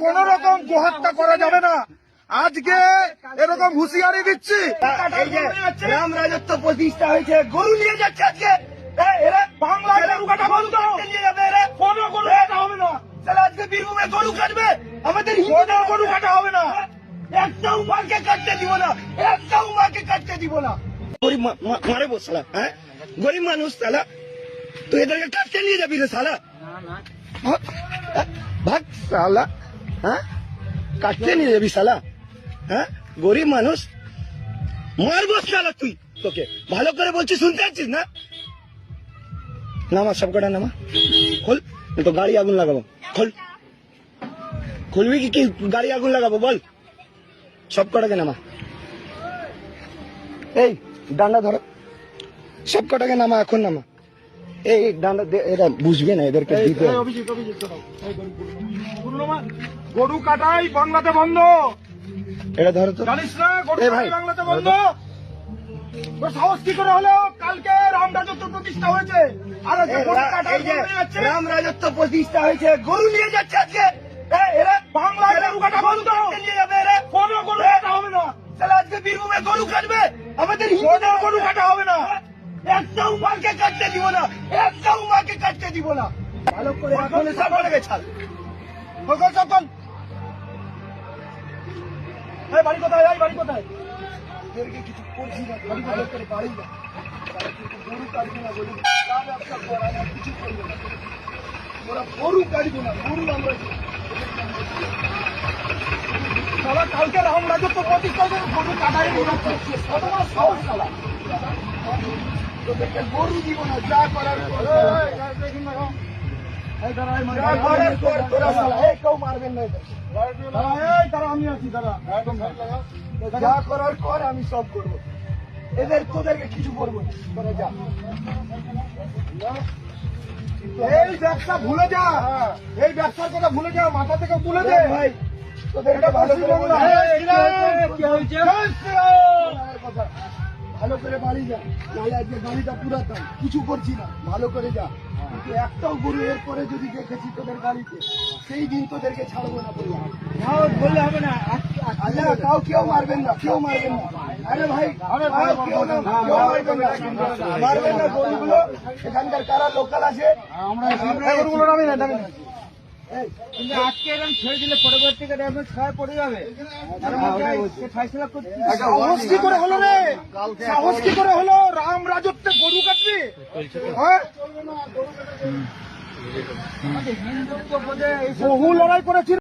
কোন রকম গোহত্যা করা যাবে না। আজকে এরকম হুঁশিয়ারি দিচ্ছি। এই যে রাম রাজত্ব প্রতিষ্ঠা হয়েছে, গরু নিয়ে যাচ্ছে আজকে। এরা বাংলায় গরু কাটা বন্ধ, নিয়ে যাবে, এরা কোনো গরু কাটা হবে না। তাহলে আজকে বীরভূমে গরু কাটবে, আমাদের হিন্দুদের গরু কাটা হবে না। একটাও মাকে কাটতে দিব না, একটাও মাকে কাটতে দিব না। গরিব মারে বস সালা, হ্যাঁ গরিব মানুষ সালা, তুই এদেরকে কাটতে নিয়ে যাবি রে সালা? ভাগ সালা, হ্যাঁ কাটতে নিয়ে যাবি সালা? হ্যাঁ গরিব মানুষ, মারবো সালা তুই। তোকে ভালো করে বলছি, শুনতে পাচ্ছিস না? নামা সব কটা নামা, খোল, তো গাড়ি আগুন লাগাবো। খোল, খুলবি কি গাড়ি আগুন লাগাবো বল? সব কটাকে নামা, এই ডান্ডা ধরো, সব কটাকে নামা, এখন নামা। এই ডান্ডা, এরা বুঝবে না, এদেরকে দিতে হবে। গরু কাটাই বাংলাতে বন্ধ, এটা ধরো তো, জানিস না? গরু এ ভাই, কাটাই বাংলাতে বন্ধ। তোর সাহস কি করে হলো? কালকে রাম রাজত্ব প্রতিষ্ঠা হয়েছে, আর আজকে গরু কাটাই এই যে বন্ধ হয়ে যাচ্ছে। রাম রাজত্ব প্রতিষ্ঠা হয়েছে, গরু নিয়ে যাচ্ছে আজকে। এরা বাংলায় গরু কাটা বন্ধ, নিয়ে যাবে, এরা কোনো গরু কাটা হবে না। তাহলে আজকে বীরভূমে গরু কাটবে, আমাদের হিন্দুদের গরু কাটা হবে না। একটাও মাকে কাটতে দিব না, একটাও মাকে কাটতে দিব না। ভালো করে এখন সকলকে ছাড়। সকল সকল এই বাড়ি কোথায়? এই বাড়ি কোথায়? এদেরকে কিছু করছি না, ভালো করে বাড়ি যা। গরু কাটবে না, গরু যা ব্যবসা কর, আমরা কিছু করবো না। ওরা গরু কাটবো না, গরু আমরা সালা কালকে রাম রাজত্ব প্রতিষ্ঠা হয়েছে, গরু কাটাই নিয়ে যাচ্ছে। কত বড় সাহস সালা! তোদেরকে গরু দিব না, যা করার কর। যা করার কর, তোরা শালা, কেউ মারবেন না এদেরকে। আমি আছি, দাঁড়া। যা করার কর, আমি সব করবো। তোদেরকে কিছু করবো না, তোরা যা। এই ব্যবসা ভুলে যা, এই ব্যবসার কথা ভুলে যা, মাথা থেকে তুলে দে ভাই, তোদেরকে ভালো করে বললাম। ভালো করে বাড়ি যা, নাহলে আজকে গাড়িটা পুরাতাম, কিছু করছি না, ভালো করে যা। কিন্তু একটাও গরু এর পরে যদি দেখেছি তোদের গাড়িতে, সেই দিন তোদেরকে ছাড়বো না বললাম। বললে হবে না। আচ্ছা, কেউ মারবেন না, কেউ মারবেন না। আরে ভাই, কেউ মারবেন না, মারবেন না গরুগুলো। এখানকার কারা লোকাল আছে? গরুগুলো নামি না, নামি না। এই, আজকে এরকম ছেড়ে দিলে পরবর্তীতে ড্যামেজ খায় পড়ে যাবে। সাহস কি করে হলো রে? সাহস কি করে হলো? রাম রাজত্বে গরু কাটবি? হ্যাঁ, বহু লড়াই করেছি।